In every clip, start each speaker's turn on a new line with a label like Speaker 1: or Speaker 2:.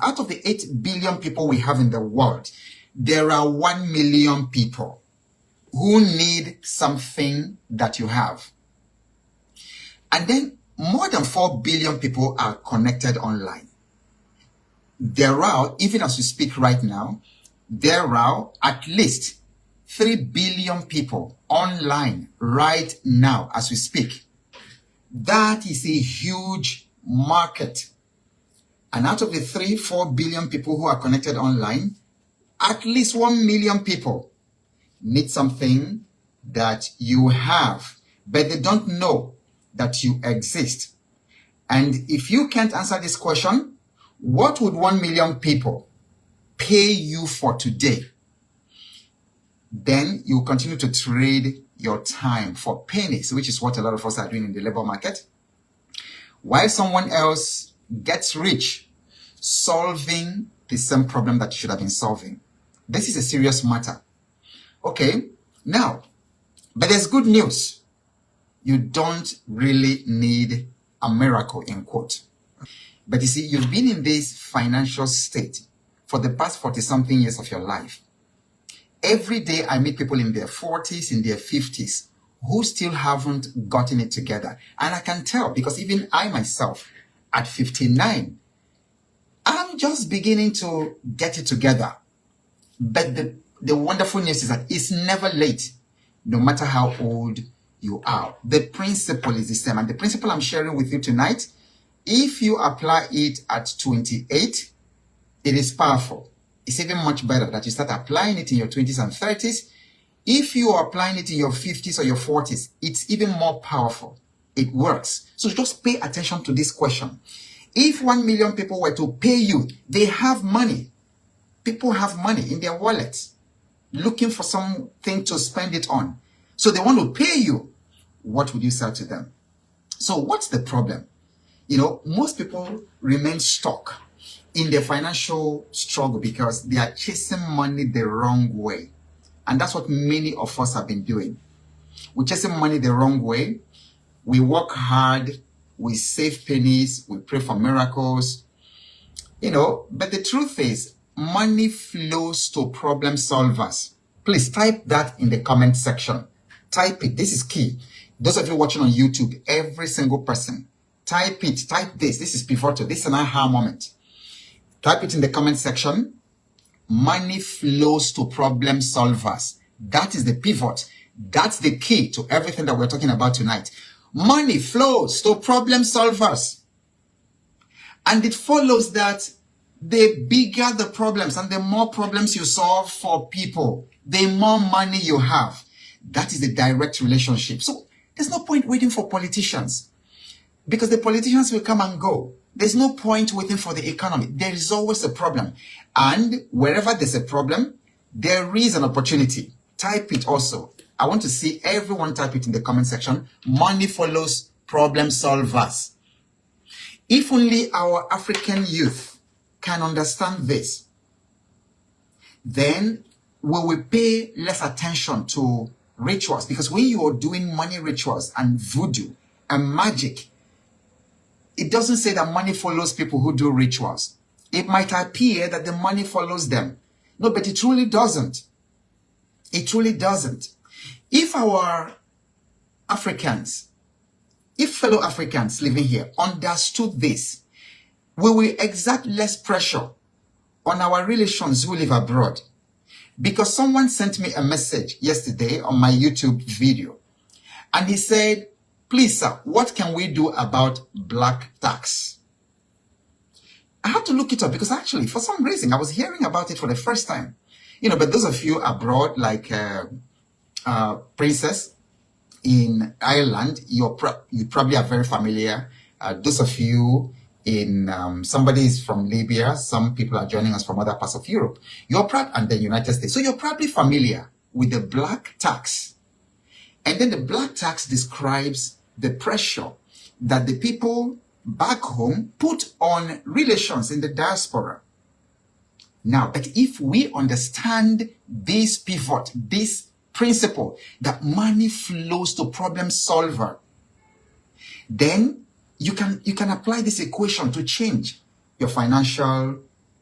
Speaker 1: out of the 8 billion people we have in the world, there are 1 million people who need something that you have. And then more than 4 billion people are connected online. There are, even as we speak right now, there are at least 3 billion people online right now as we speak. That is a huge market. And out of the 3-4 billion people who are connected online, at least 1 million people need something that you have, but they don't know that you exist. And if you can't answer this question, what would 1 million people pay you for today? Then you continue to trade your time for pennies, which is what a lot of us are doing in the labor market, while someone else gets rich solving the same problem that you should have been solving. This is a serious matter. Okay, now, but there's good news. You don't really need a miracle, in quote. But you see, you've been in this financial state for the past 40-something years of your life. Every day I meet people in their 40s, in their 50s, who still haven't gotten it together. And I can tell, because even I myself, at 59, I'm just beginning to get it together. But the wonderful news is that it's never late, no matter how old you are. The principle is the same. And the principle I'm sharing with you tonight, if you apply it at 28, it is powerful. It's even much better that you start applying it in your 20s and 30s. If you are applying it in your 50s or your 40s, it's even more powerful. It works. So just pay attention to this question. If 1 million people were to pay you, they have money. People have money in their wallets, looking for something to spend it on. So they want to pay you. What would you say to them? So what's the problem? You know, most people remain stuck in their financial struggle because they are chasing money the wrong way. And that's what many of us have been doing. We're chasing money the wrong way. We work hard. We save pennies. We pray for miracles. You know, but the truth is, money flows to problem solvers. Please type that in the comment section. Type it. This is key. Those of you watching on YouTube, every single person, type it. Type this. This is pivotal. This is an aha moment. Type it in the comment section. Money flows to problem solvers. That is the pivot. That's the key to everything that we're talking about tonight. Money flows to problem solvers. And it follows that the bigger the problems and the more problems you solve for people, the more money you have. That is the direct relationship. So there's no point waiting for politicians, because the politicians will come and go. There's no point waiting for the economy. There is always a problem. And wherever there's a problem, there is an opportunity. Type it also. I want to see everyone type it in the comment section. Money follows problem solvers. If only our African youth can understand this, then we will pay less attention to rituals. Because when you are doing money rituals and voodoo and magic, it doesn't say that money follows people who do rituals. It might appear that the money follows them. No, but it truly doesn't. It truly doesn't. If our Africans, if fellow Africans living here understood this, we will exert less pressure on our relations who live abroad. Because someone sent me a message yesterday on my YouTube video, and he said, please, sir, what can we do about black tax? I had to look it up because actually, for some reason, I was hearing about it for the first time. You know, but those of you abroad, like Princess in Ireland, you probably are very familiar. Those of you in, somebody is from Libya, some people are joining us from other parts of Europe. And the United States. So you're probably familiar with the black tax. And then the black tax describes the pressure that the people back home put on relations in the diaspora. Now, but if we understand this pivot, this principle that money flows to problem solver, then you can apply this equation to change your financial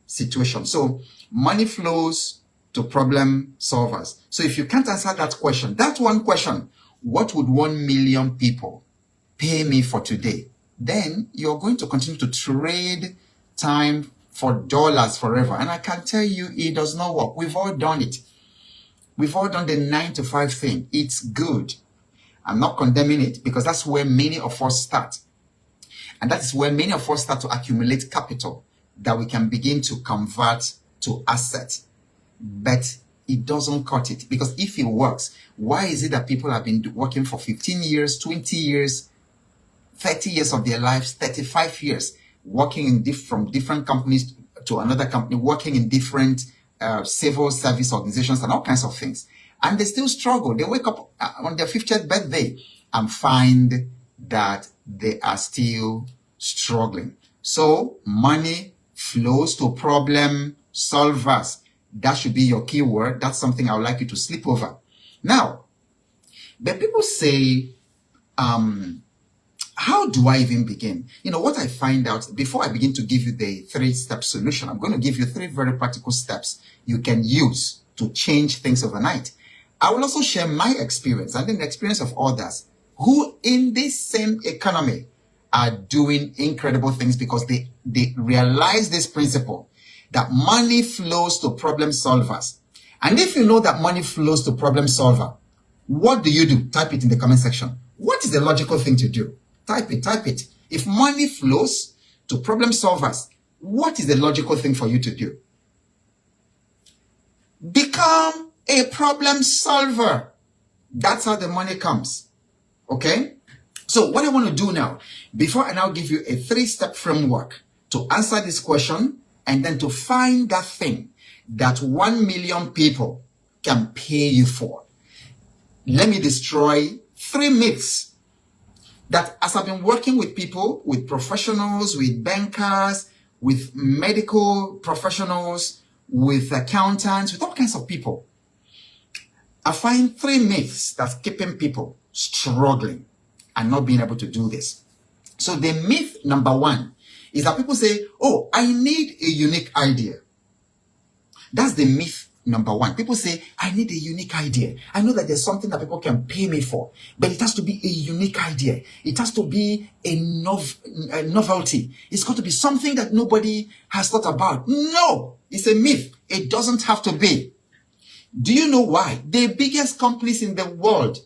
Speaker 1: situation. So money flows to problem solvers. So if you can't answer that question, that one question, what would 1 million people pay me for today? Then you're going to continue to trade time for dollars forever. And I can tell you it does not work. We've all done it. We've all done the 9 to 5 thing. It's good. I'm not condemning it because that's where many of us start. And that is where many of us start to accumulate capital that we can begin to convert to assets. But it doesn't cut it, because if it works, why is it that people have been working for 15 years, 20 years, 30 years of their lives, 35 years, working from different companies to another company, working in different civil service organizations and all kinds of things, and they still struggle? They wake up on their 50th birthday and find that they are still struggling. So money flows to problem solvers. That should be your keyword. That's something I would like you to sleep over. Now, but people say, how do I even begin? You know, what I find out, before I begin to give you the 3-step solution, I'm going to give you 3 very practical steps you can use to change things overnight. I will also share my experience and then the experience of others who in this same economy are doing incredible things because they realize this principle that money flows to problem solvers. And if you know that money flows to problem solver, what do you do? Type it in the comment section. What is the logical thing to do? Type it. If money flows to problem solvers, what is the logical thing for you to do? Become a problem solver. That's how the money comes. Okay? So what I want to do now, before I now give you a 3-step framework to answer this question, and then to find that thing that 1 million people can pay you for, let me destroy 3 myths that, as I've been working with people, with professionals, with bankers, with medical professionals, with accountants, with all kinds of people, I find 3 myths that's keeping people struggling and not being able to do this. So the myth number 1 is that people say, oh, I need a unique idea. That's the myth number 1. People say, I need a unique idea. I know that there's something that people can pay me for, but it has to be a unique idea. It has to be a novelty. It's got to be something that nobody has thought about. No, it's a myth. It doesn't have to be. Do you know why? The biggest companies in the world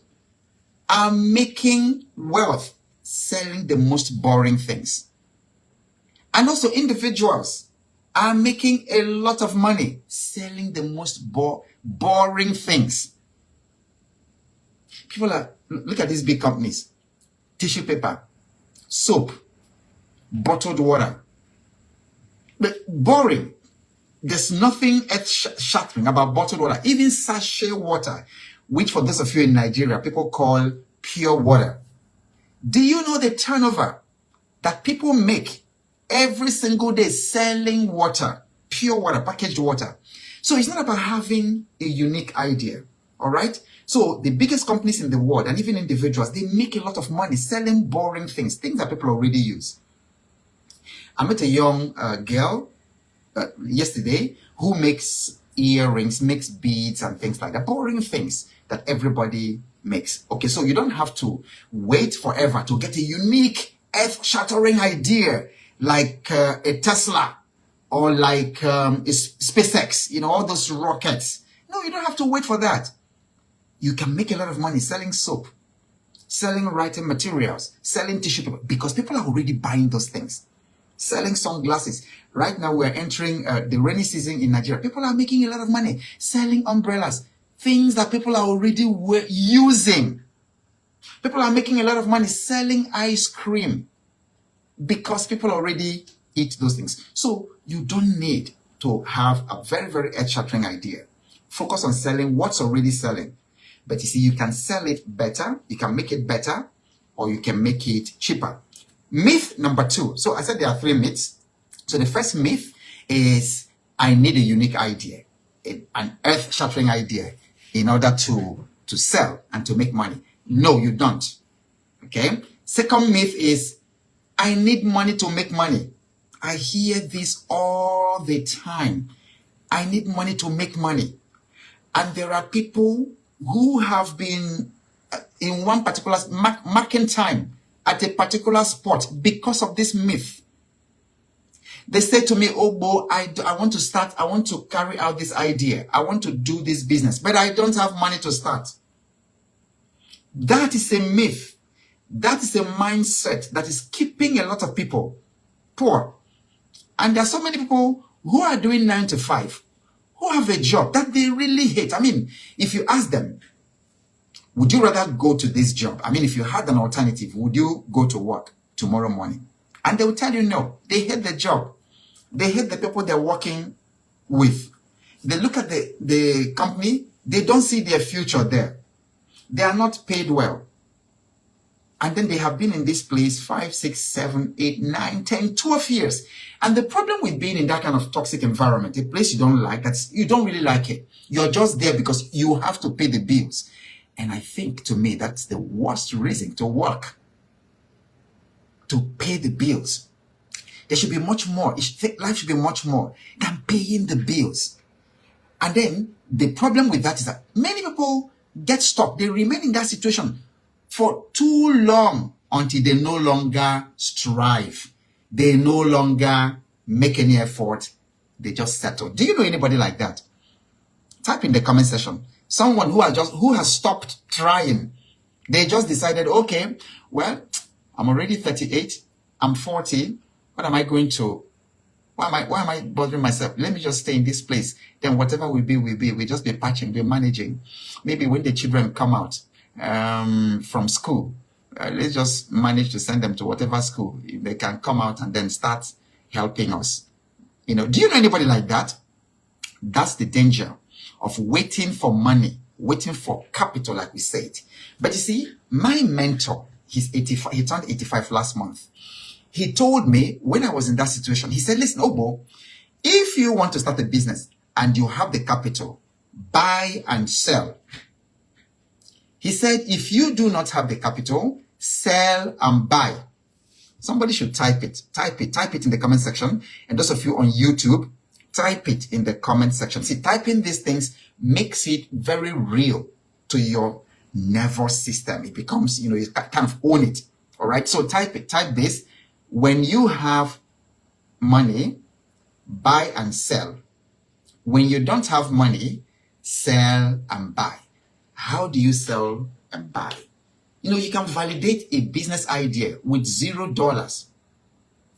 Speaker 1: are making wealth selling the most boring things. And also individuals are making a lot of money selling the most boring things. People are, look at these big companies. Tissue paper, soap, bottled water. But boring. There's nothing earth-shattering about bottled water. Even sachet water, which for those of you in Nigeria, people call pure water. Do you know the turnover that people make every single day selling water, pure water, packaged water? So it's not about having a unique idea, all right? So the biggest companies in the world and even individuals, they make a lot of money selling boring things that people already use. I met a young girl yesterday who makes earrings, makes beads and things like that, boring things that everybody makes. Okay, so you don't have to wait forever to get a unique, earth-shattering idea like a Tesla or like SpaceX, you know, all those rockets. No, you don't have to wait for that. You can make a lot of money selling soap, selling writing materials, selling tissue paper, because people are already buying those things. Selling sunglasses. Right now we're entering the rainy season in Nigeria. People are making a lot of money selling umbrellas, things that people are already using. People are making a lot of money selling ice cream because people already eat those things. So you don't need to have a very, very earth-shattering idea. Focus on selling what's already selling. But you see, you can sell it better, you can make it better, or you can make it cheaper. Myth number 2. So I said there are 3 myths. So the first myth is, I need a unique idea, an earth-shattering idea in order to sell and to make money. No, you don't. Okay? Second myth is, I need money to make money. I hear this all the time. I need money to make money. And there are people who have been in one particular marking time at a particular spot because of this myth. They say to me, oh, Bo, I want to carry out this idea. I want to do this business, but I don't have money to start. That is a myth. That is a mindset that is keeping a lot of people poor. And there are so many people who are doing 9 to 5, who have a job that they really hate. I mean, if you ask them, would you rather go to this job? I mean, if you had an alternative, would you go to work tomorrow morning? And they will tell you no. They hate the job. They hate the people they're working with. They look at the company, they don't see their future there. They are not paid well. And then they have been in this place 5, 6, 7, 8, 9, 10, 12 years. And the problem with being in that kind of toxic environment, a place you don't like, you don't really like it. You're just there because you have to pay the bills. And I think, to me, that's the worst reason to work. To pay the bills. There should be much more. Life should be much more than paying the bills. And then the problem with that is that many people get stuck. They remain in that situation for too long until they no longer strive. They no longer make any effort. They just settle. Do you know anybody like that? Type in the comment section. Someone who has stopped trying. They just decided, okay, well, I'm already 38. I'm 40. What am I going to? Why am I bothering myself? Let me just stay in this place. Then whatever will be, will be. We'll just be patching, be managing. Maybe when the children come out from school, let's just manage to send them to whatever school. If they can come out and then start helping us. You know, do you know anybody like that? That's the danger of waiting for money, waiting for capital, like we said. But you see, my mentor, he's 85. He turned 85 last month. He told me when I was in that situation, he said, listen, Obo, if you want to start a business and you have the capital, buy and sell. He said, if you do not have the capital, sell and buy. Somebody should type it. Type it in the comment section. And those of you on YouTube, type it in the comment section. See, typing these things makes it very real to your nervous system. It becomes, you kind of own it. All right. So type it. Type this. When you have money, buy and sell. When you don't have money, sell and buy. How do you sell and buy? You can validate a business idea with $0.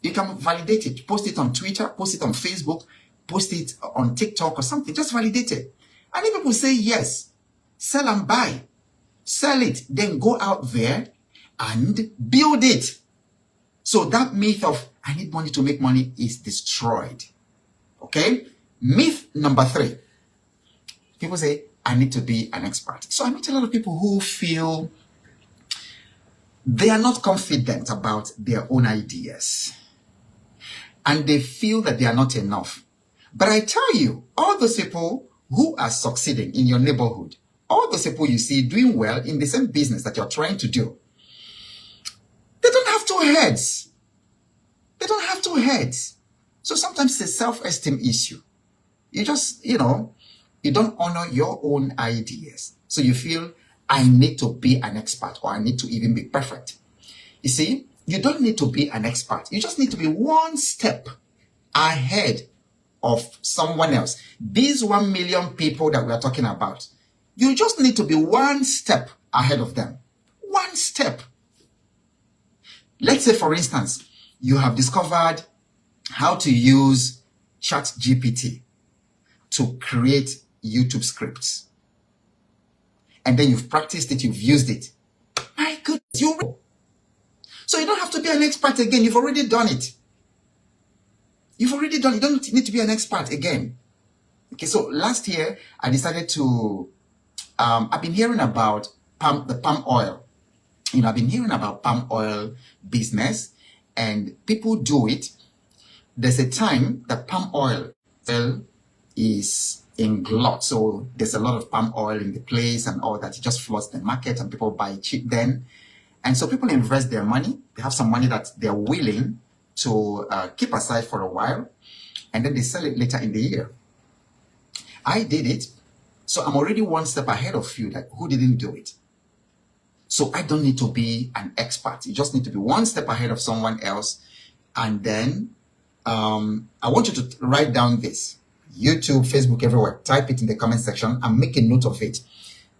Speaker 1: You can validate it. Post it on Twitter, post it on Facebook, post it on TikTok or something. Just validate it. And if people say yes, sell and buy. Sell it. Then go out there and build it. So that myth of I need money to make money is destroyed. Okay? Myth number 3. People say, I need to be an expert. So I meet a lot of people who feel they are not confident about their own ideas. And they feel that they are not enough. But I tell you, all those people who are succeeding in your neighborhood, all those people you see doing well in the same business that you're trying to do, they don't have 2 heads. They don't have 2 heads. So sometimes it's a self-esteem issue. You just, you don't honor your own ideas. So you feel, I need to be an expert or I need to even be perfect. You see, you don't need to be an expert. You just need to be one step ahead of someone else. These 1 million people that we are talking about, you just need to be one step ahead of them. One step. Let's say, for instance, you have discovered how to use ChatGPT to create YouTube scripts. And then you've practiced it, you've used it. My goodness, so you don't have to be an expert again. You've already done it. You've already done it. You don't need to be an expert again. Okay, so last year, I decided to, I've been hearing about the palm oil. I've been hearing about palm oil business and people do it. There's a time that palm oil is in glut. So there's a lot of palm oil in the place and all that. It just floods the market and people buy cheap then. And so people invest their money. They have some money that they're willing to keep aside for a while, and then they sell it later in the year. I did it, so I'm already one step ahead of you that who didn't do it. So I don't need to be an expert. You just need to be one step ahead of someone else. And then I want you to write down this. YouTube, Facebook, everywhere. Type it in the comment section and make a note of it.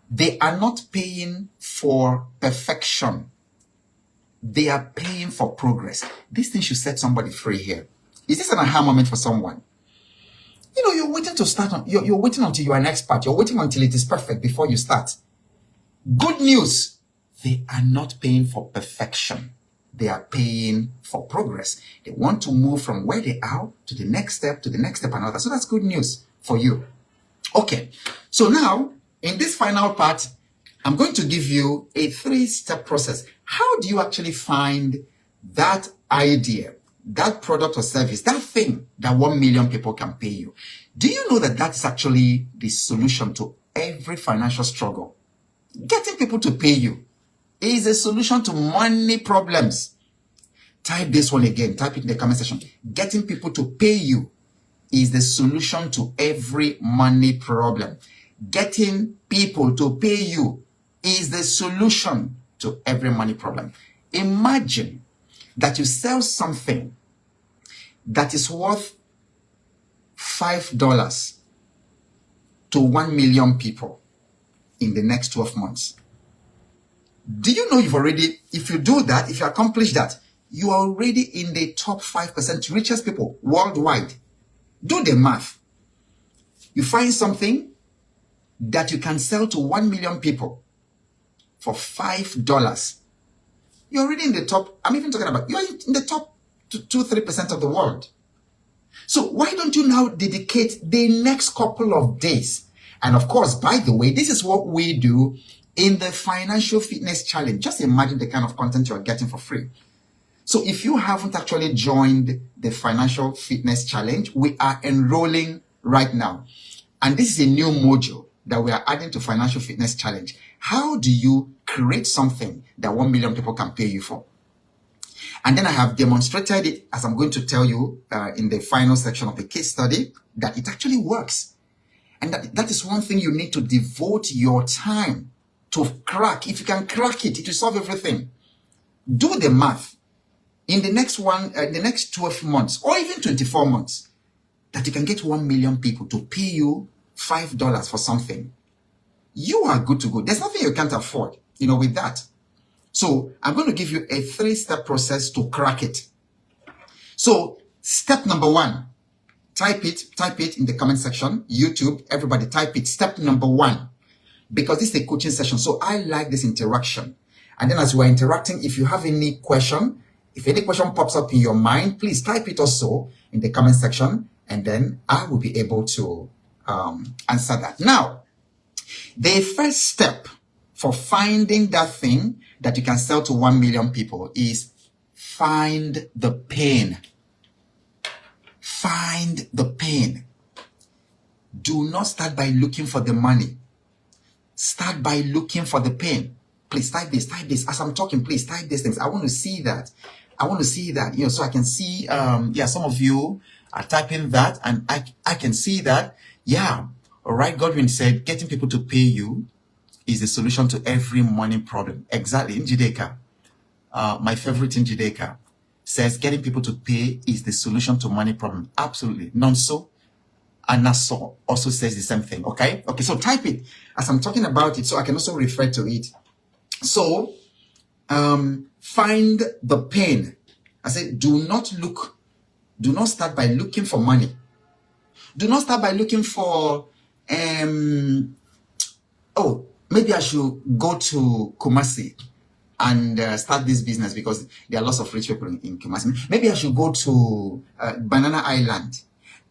Speaker 1: They are not paying for perfection. They are paying for progress. This thing should set somebody free here. Is this an aha moment for someone? You know, you're waiting to start on, you're waiting until you're an expert. You're waiting until it is perfect before you start. Good news. They are not paying for perfection. They are paying for progress. They want to move from where they are to the next step, another. So that's good news for you. Okay. So now, in this final part, I'm going to give you a 3-step process. How do you actually find that idea, that product or service, that thing that 1 million people can pay you? Do you know that that's actually the solution to every financial struggle? Getting people to pay you is a solution to money problems. Type this one again. Type it in the comment section. Getting people to pay you is the solution to every money problem. Getting people to pay you is the solution to every money problem. Imagine that you sell something that is worth $5 to 1 million people in the next 12 months. Do you know if you do that, if you accomplish that, you are already in the top 5% richest people worldwide. Do the math. You find something that you can sell to 1 million people for $5. You're already in the top, I'm even talking about, you're in the top 2-3% of the world. So why don't you now dedicate the next couple of days? And of course, by the way, this is what we do in the Financial Fitness Challenge. Just imagine the kind of content you're getting for free. So if you haven't actually joined the Financial Fitness Challenge, we are enrolling right now. And this is a new module that we are adding to Financial Fitness Challenge. How do you create something that 1 million people can pay you for? And then I have demonstrated it, as I'm going to tell you in the final section of the case study, that it actually works. And that is one thing you need to devote your time to crack. If you can crack it, it will solve everything. Do the math. In the next 12 months, or even 24 months, that you can get 1 million people to pay you $5 for something. You are good to go. There's nothing you can't afford, with that. So I'm going to give you a 3-step process to crack it. So step number 1, type it in the comment section. YouTube, everybody type it. Step number 1, because this is a coaching session. So I like this interaction. And then as we're interacting, if you have any question, if any question pops up in your mind, please type it also in the comment section, and then I will be able to answer that. Now, the first step for finding that thing that you can sell to 1 million people is find the pain. Find the pain. Do not start by looking for the money. Start by looking for the pain. Please type this. As I'm talking, please type these things. I want to see that. So I can see, some of you are typing that, and I can see that. Yeah. All right. Godwin said, getting people to pay you is the solution to every money problem. Exactly. Njideka, my favorite Njideka, says getting people to pay is the solution to money problem. Absolutely. Nonso Anaso also says the same thing. Okay. So type it as I'm talking about it, so I can also refer to it. So, find the pain. I said, do not start by looking for money. Do not start by looking for, maybe I should go to Kumasi and start this business because there are lots of rich people in Kumasi. Maybe I should go to Banana Island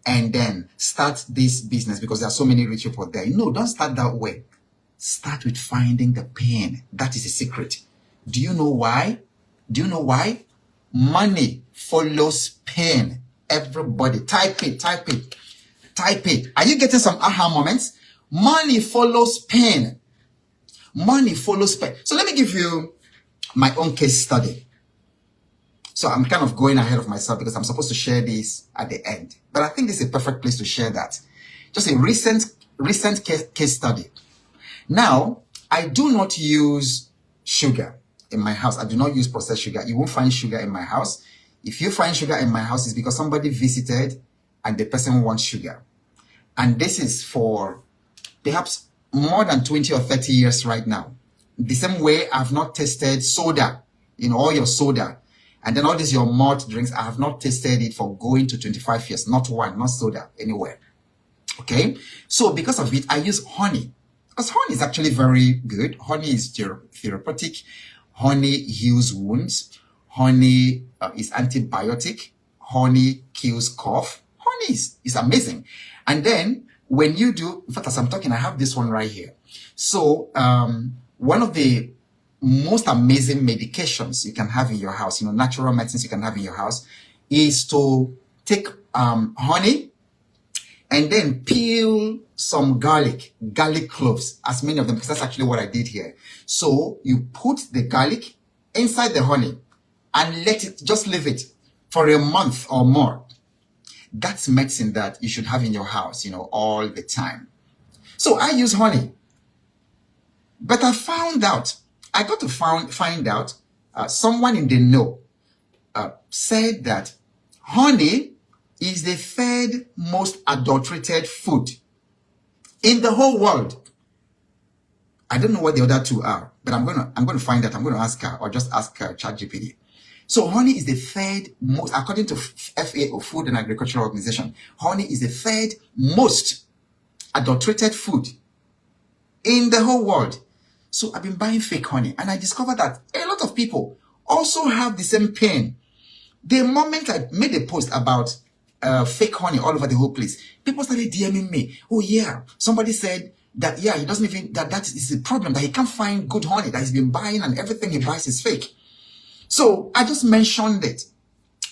Speaker 1: and then start this business because there are so many rich people there. No, don't start that way. Start with finding the pain. That is the secret. Do you know why? Money follows pain. Everybody, type it. Are you getting some aha moments? Money follows pain. So let me give you my own case study. So I'm kind of going ahead of myself because I'm supposed to share this at the end. But I think this is a perfect place to share that. Just a recent case study. Now, I do not use sugar in my house. I do not use processed sugar. You won't find sugar in my house. If you find sugar in my house, it's because somebody visited and the person wants sugar. And this is for perhaps more than 20 or 30 years right now. The same way I've not tasted soda, all your soda. And then all these your malt drinks, I have not tasted it for going to 25 years. Not one, not soda, anywhere. Okay? So because of it, I use honey. Because honey is actually very good. Honey is therapeutic. Honey heals wounds. Honey is antibiotic. Honey kills cough. Honey is amazing. And then when you do, in fact, as I'm talking, I have this one right here. So one of the most amazing medications you can have in your house, natural medicines you can have in your house, is to take honey and then peel some garlic cloves, as many of them, because that's actually what I did here. So you put the garlic inside the honey and just leave it for a month or more. That's medicine that you should have in your house, all the time. So I use honey. But I got to find out, someone in the know said that honey is the third most adulterated food in the whole world. I don't know what the other two are, but I'm gonna find out. I'm gonna ask her, or just ask ChatGPT. So honey is the third most, according to FAO, Food and Agricultural Organization, honey is the third most adulterated food in the whole world. So I've been buying fake honey, and I discovered that a lot of people also have the same pain. The moment I made a post about fake honey all over the whole place, people started DMing me. Oh yeah, somebody said that, yeah, he doesn't even, that is a problem, that he can't find good honey, that he's been buying and everything he buys is fake. So I just mentioned it.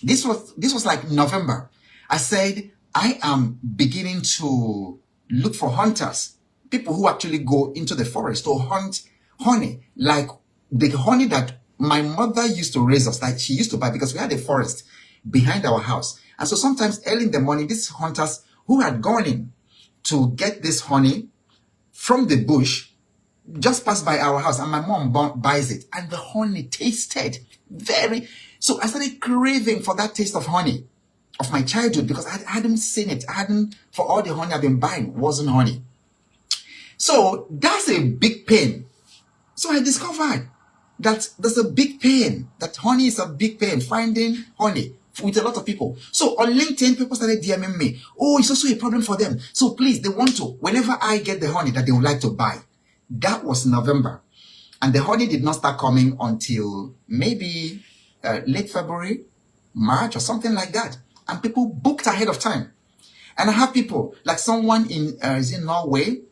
Speaker 1: This was like November. I said, I am beginning to look for hunters, people who actually go into the forest to hunt honey, like the honey that my mother used to raise us, that she used to buy, because we had a forest behind our house. And so sometimes early in the morning, these hunters who had gone in to get this honey from the bush just passed by our house, and my mom buys it, and the honey tasted so I started craving for that taste of honey of my childhood, because I hadn't seen it. For all the honey I've been buying wasn't honey. So that's a big pain. So I discovered that there's a big pain, that honey is a big pain, finding honey with a lot of people. So on LinkedIn, people started DMing me. Oh, it's also a problem for them. So please, they want to, whenever I get the honey that they would like to buy. That was November. And the honey did not start coming until maybe late February, March, or something like that. And people booked ahead of time. And I have people, like someone in Norway,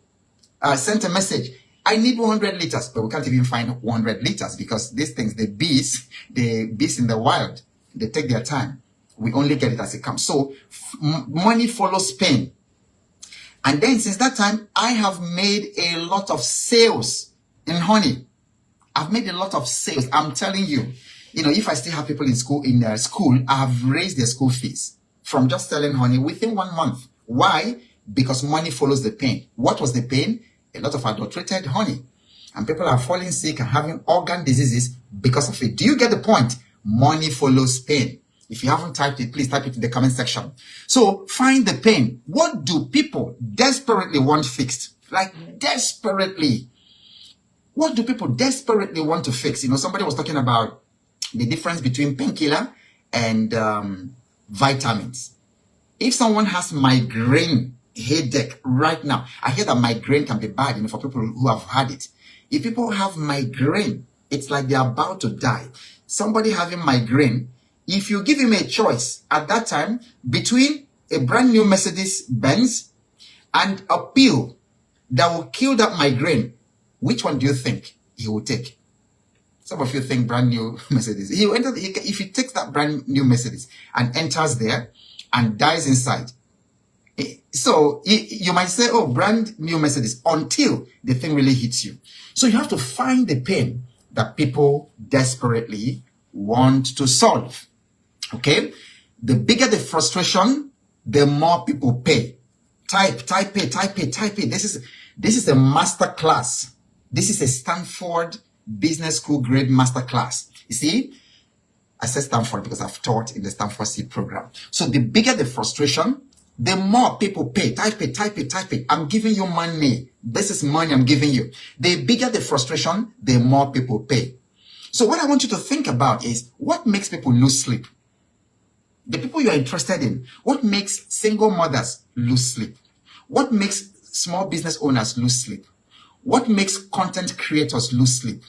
Speaker 1: sent a message. I need 100 liters, but we can't even find 100 liters because these things, the bees in the wild, they take their time. We only get it as it comes. So money follows pain. And then since that time, I have made a lot of sales in honey. I've made a lot of sales. I'm telling you, if I still have people in school, I have raised their school fees from just selling honey within 1 month. Why? Because money follows the pain. What was the pain? A lot of adulterated honey. And people are falling sick and having organ diseases because of it. Do you get the point? Money follows pain. If you haven't typed it, please type it in the comment section. So find the pain. What do people desperately want fixed? Like desperately. What do people desperately want to fix? Somebody was talking about the difference between painkiller and vitamins. If someone has migraine, headache right now, I hear that migraine can be bad, for people who have had it. If people have migraine, it's like they're about to die. Somebody having migraine, if you give him a choice at that time between a brand new Mercedes Benz and a pill that will kill that migraine, which one do you think he will take? Some of you think brand new Mercedes. If he takes that brand new Mercedes and enters there and dies inside, so you might say, oh, brand new Mercedes, until the thing really hits you. So you have to find the pain that people desperately want to solve. Okay? The bigger the frustration, the more people pay. Type it. This is a master class. This is a Stanford Business School grade master class. You see, I said Stanford because I've taught in the Stanford Seed program. So the bigger the frustration, the more people pay. Type it. I'm giving you money. This is money I'm giving you. The bigger the frustration, the more people pay. So what I want you to think about is what makes people lose sleep. The people you are interested in. What makes single mothers lose sleep? What makes small business owners lose sleep? What makes content creators lose sleep?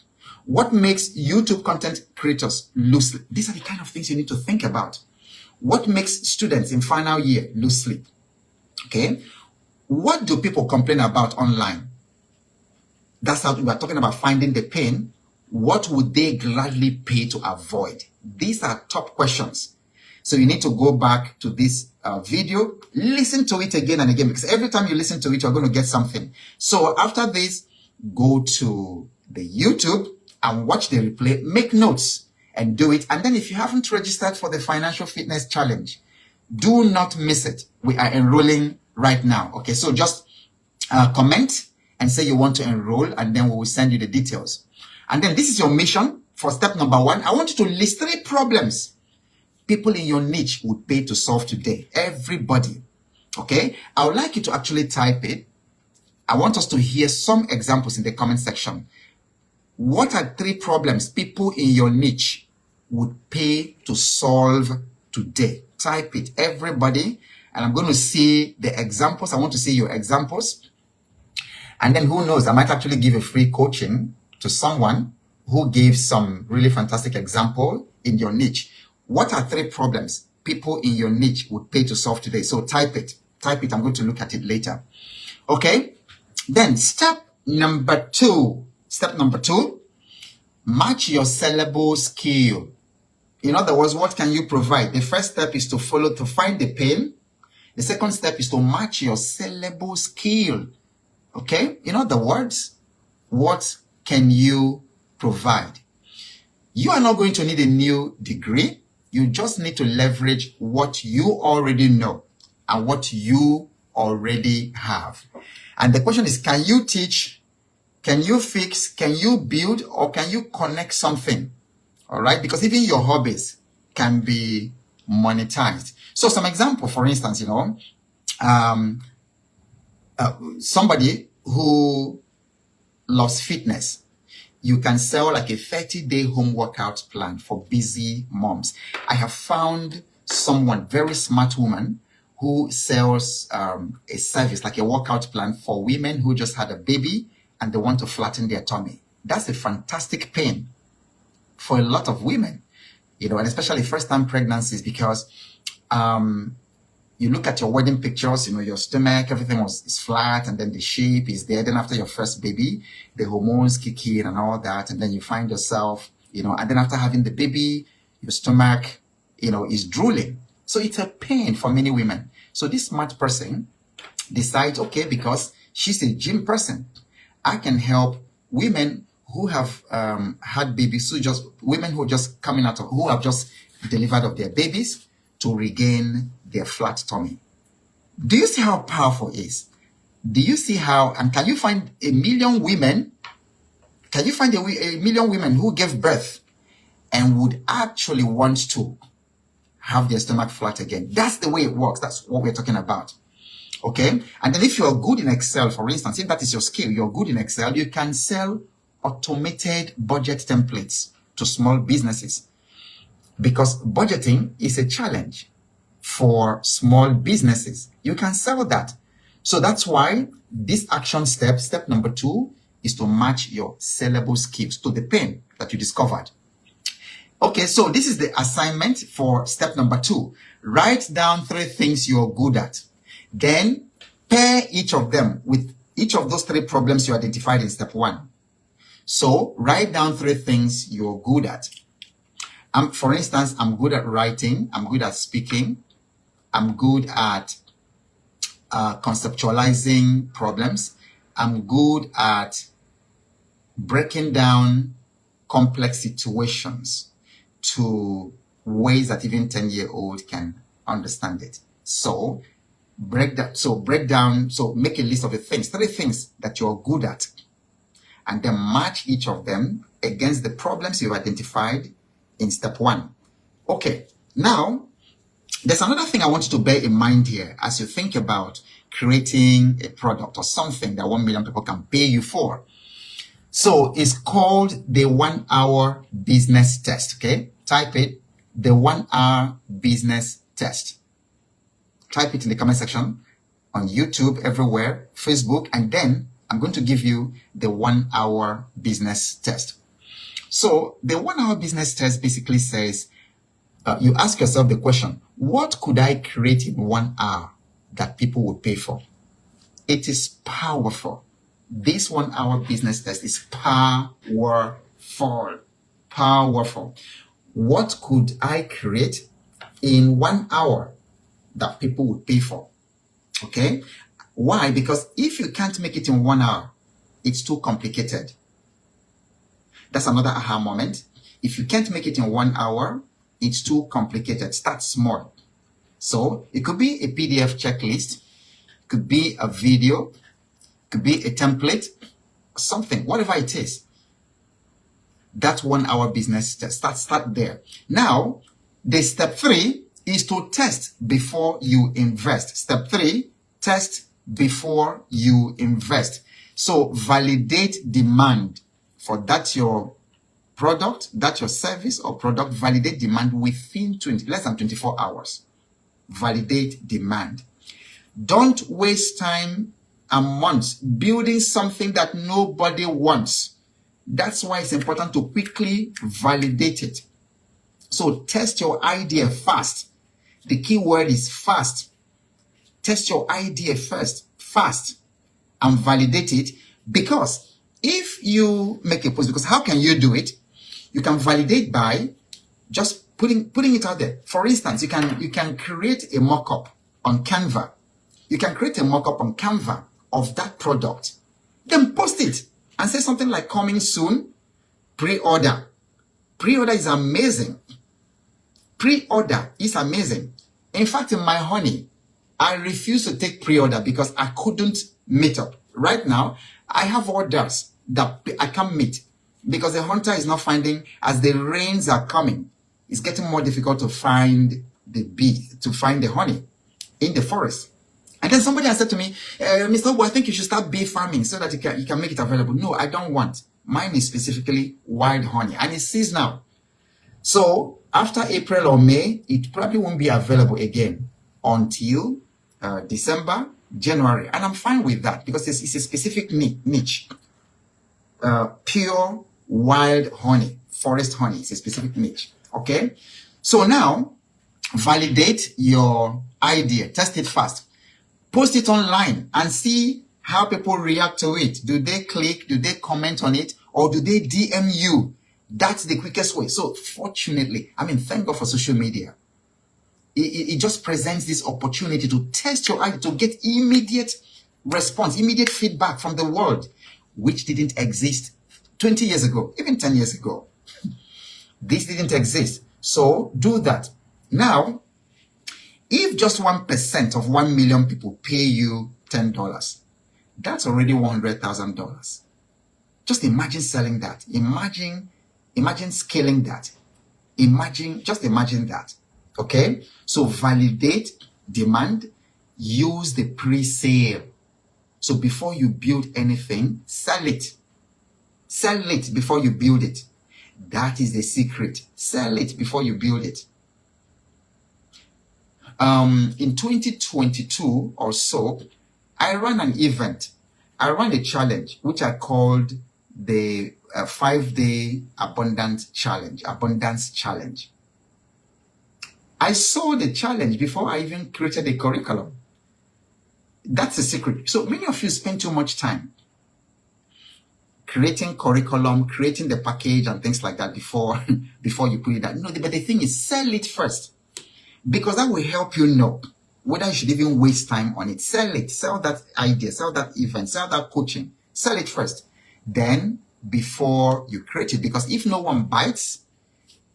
Speaker 1: What makes YouTube content creators lose sleep? These are the kind of things you need to think about. What makes students in final year lose sleep? Okay. What do people complain about online? That's how we are talking about finding the pain. What would they gladly pay to avoid? These are top questions. So you need to go back to this video, listen to it again and again, because every time you listen to it, you're going to get something. So after this, go to the YouTube and watch the replay, make notes and do it. And then if you haven't registered for the Financial Fitness Challenge, do not miss it. We are enrolling right now. Okay, so just comment and say you want to enroll, and then we will send you the details. And then this is your mission for step number 1. I want you to list 3 problems people in your niche would pay to solve today. Everybody. Okay? I would like you to actually type it. I want us to hear some examples in the comment section. What are 3 problems people in your niche would pay to solve today? Type it, everybody. And I'm going to see the examples. I want to see your examples. And then who knows, I might actually give a free coaching to someone who gave some really fantastic example in your niche. What are 3 problems people in your niche would pay to solve today? So type it. I'm going to look at it later. Okay. Then step number 2, match your sellable skill. In other words, what can you provide? The first step is to find the pain. The second step is to match your sellable skill. Okay. In other words, what can you provide? You are not going to need a new degree. You just need to leverage what you already know and what you already have. And the question is, can you teach? Can you fix? Can you build? Or can you connect something? All right? Because even your hobbies can be monetized. So some example, for instance, somebody who loves fitness. You can sell like a 30-day home workout plan for busy moms. I have found someone, very smart woman, who sells a service like a workout plan for women who just had a baby and they want to flatten their tummy. That's a fantastic pain for a lot of women, and especially first-time pregnancies, because you look at your wedding pictures, your stomach, everything is flat, and then the shape is there. Then after your first baby, the hormones kick in and all that, and then you find yourself, and then after having the baby, your stomach, is drooling. So it's a pain for many women. So this smart person decides, okay, because she's a gym person, I can help women who have had babies, women who have just delivered of their babies, to regain their flat tummy. Do you see how powerful it is? Do you see how, and can you find a million women who gave birth and would actually want to have their stomach flat again? That's the way it works. That's what we're talking about. Okay? And then if you're good in Excel, for instance, if that is your skill, you're good in Excel, you can sell automated budget templates to small businesses. Because budgeting is a challenge for small businesses. You can sell that. So that's why this action step number 2, is to match your sellable skills to the pain that you discovered. Okay, so this is the assignment for step number 2. Write down 3 things you're good at. Then pair each of them with each of those 3 problems you identified in step 1. So write down 3 things you're good at. For instance, I'm good at writing, I'm good at speaking, I'm good at conceptualizing problems, I'm good at breaking down complex situations to ways that even 10-year-old can understand it. So make a list of the things, 3 things that you're good at, and then match each of them against the problems you've identified in step 1. Okay, now there's another thing I want you to bear in mind here as you think about creating a product or something that 1 million people can pay you for. So it's called the 1 hour business test. Okay, type it, the 1 hour business test. Type it in the comment section on YouTube, everywhere, Facebook, and then I'm going to give you the 1 hour business test. So the 1 hour business test basically says, you ask yourself the question, what could I create in 1 hour that people would pay for? It is powerful. This 1 hour business test is powerful. Powerful. What could I create in 1 hour that people would pay for? Okay. Why? Because if you can't make it in 1 hour, it's too complicated. That's another aha moment. If you can't make it in 1 hour, it's too complicated. Start small. So it could be a PDF checklist, could be a video, could be a template, something, whatever it is. That 1 hour business test. Start there. Now, the step 3 is to test before you invest. Step 3, test before you invest. So validate demand for that your product, that your service or product. Validate demand within less than 24 hours. Validate demand. Don't waste time and months building something that nobody wants. That's why it's important to quickly validate it. So test your idea fast. The key word is fast. Test your idea first, fast, and validate it. Because if you make a post, because how can you do it? You can validate by just putting it out there. For instance, you can create a mock-up on Canva. You can create a mock-up on Canva of that product. Then post it and say something like coming soon, pre-order. Pre-order is amazing. Pre-order is amazing. In fact, in my honey, I refuse to take pre-order because I couldn't meet up. Right now, I have orders that I can't meet because the hunter is not finding, as the rains are coming, it's getting more difficult to find the bee, to find the honey in the forest. And then somebody has said to me, Mr. Obo, I think you should start bee farming so that you can make it available. No, I don't want. Mine is specifically wild honey and it's seasonal. So after April or May, it probably won't be available again until December, January. And I'm fine with that because it's a specific niche. Pure wild honey, forest honey is a specific niche. Okay. So now validate your idea, test it fast, post it online and see how people react to it. Do they click? Do they comment on it? Or do they DM you? That's the quickest way. So fortunately, thank God for social media. It just presents this opportunity to test your idea, to get immediate response, immediate feedback from the world, which didn't exist 20 years ago, even 10 years ago. This didn't exist. So do that. Now, if just 1% of 1 million people pay you $10, that's already $100,000. Just imagine selling that. Imagine scaling that. Just imagine that. Okay? So validate demand. Use the pre-sale. So before you build anything, sell it. Sell it before you build it. That is the secret. Sell it before you build it. In 2022 or so, I ran an event. I ran a challenge, which I called the 5-day abundance challenge. I saw the challenge before I even created a curriculum. That's the secret. So many of you spend too much time creating curriculum, creating the package and things like that before you put it out. No, but the thing is, sell it first. Because that will help you know whether you should even waste time on it. Sell it. Sell that idea. Sell that event. Sell that coaching. Sell it first. Then, before you create it. Because if no one bites,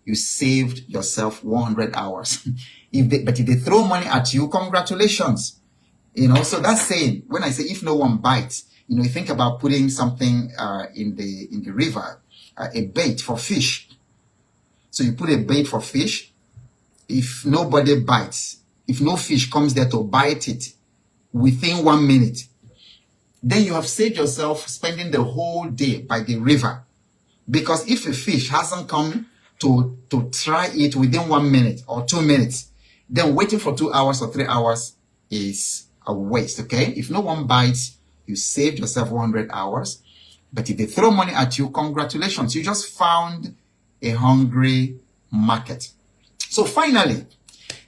Speaker 1: you saved yourself 100 hours. But if they throw money at you, congratulations. So that's saying, when I say if no one bites, you think about putting something in the river, a bait for fish. So you put a bait for fish. If nobody bites, if no fish comes there to bite it within 1 minute, then you have saved yourself spending the whole day by the river. Because if a fish hasn't come to try it within 1 minute or 2 minutes, then waiting for 2 hours or 3 hours is a waste, okay? If no one bites, you saved yourself 100 hours. But if they throw money at you, congratulations. You just found a hungry market. So finally,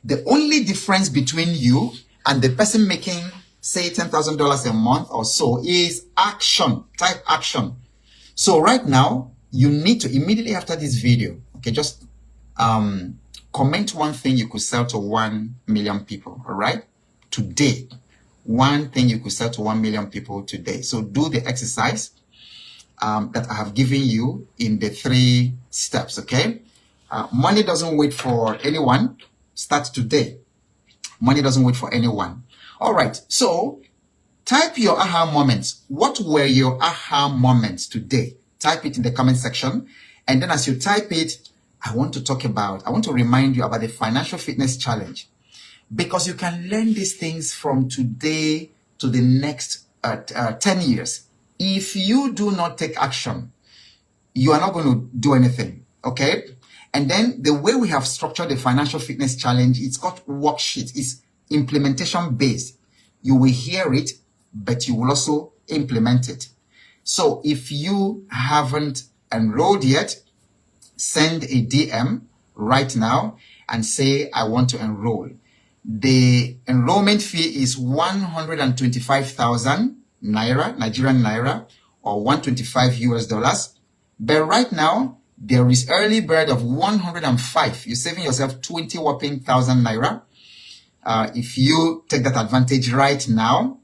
Speaker 1: the only difference between you and the person making, say, $10,000 a month or so is action. Type action. So right now, you need to, immediately after this video, okay, just comment one thing you could sell to 1 million people, all right? Today, one thing you could sell to 1 million people today. So do the exercise that I have given you in the 3 steps, okay? Money doesn't wait for anyone. Start today. Money doesn't wait for anyone. All right, so type your aha moments. What were your aha moments today? Type it in the comment section. And then as you type it, I want to remind you about the Financial Fitness Challenge. Because you can learn these things from today to the next 10 years. If you do not take action, you are not going to do anything, okay? And then the way we have structured the Financial Fitness Challenge, it's got worksheets. It's implementation based. You will hear it, but you will also implement it. So if you haven't enrolled yet, send a DM right now and say, I want to enroll. The enrollment fee is 125,000 naira, Nigerian naira, or 125 US dollars. But right now, there is early bird of 105. You're saving yourself 20 whopping thousand naira. If you take that advantage right now,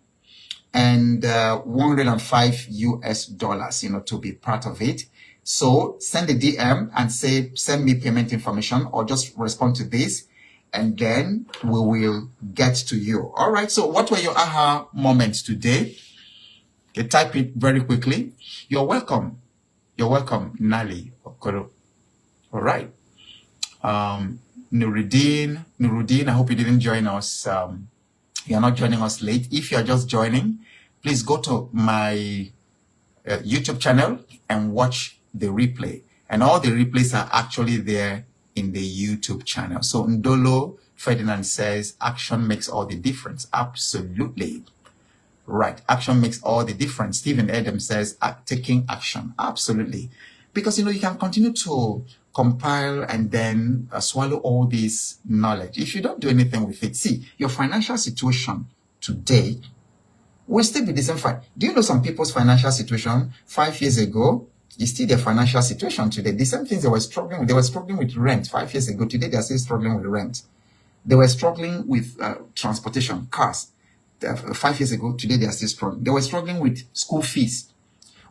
Speaker 1: and 105 US dollars, to be part of it. So send a DM and say, send me payment information, or just respond to this, and then we will get to you. All right. So what were your aha moments today? Okay, type it very quickly. You're welcome. You're welcome, Nali Okoro. All right. Nuruddin, I hope you didn't join us. You're not joining us late. If you're just joining, please go to my YouTube channel and watch the replay. And all the replays are actually there in the YouTube channel. So Ndolo Ferdinand says, action makes all the difference. Absolutely. Right. Action makes all the difference. Stephen Adam says, taking action. Absolutely. Because, you can continue to compile and then swallow all this knowledge. If you don't do anything with it, see, your financial situation today will still be the same. Do you know some people's financial situation 5 years ago is still their financial situation today? The same things they were struggling with. They were struggling with rent 5 years ago. Today, they are still struggling with rent. They were struggling with transportation, cars. 5 years ago, today they are still struggling. They were struggling with school fees.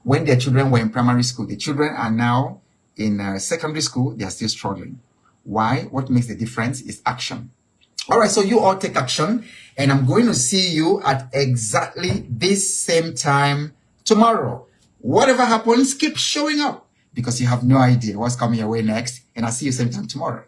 Speaker 1: When their children were in primary school, the children are now in secondary school, they are still struggling. Why? What makes the difference is action. All right, so you all take action, and I'm going to see you at exactly this same time tomorrow. Whatever happens, keep showing up, because you have no idea what's coming your way next, and I'll see you same time tomorrow.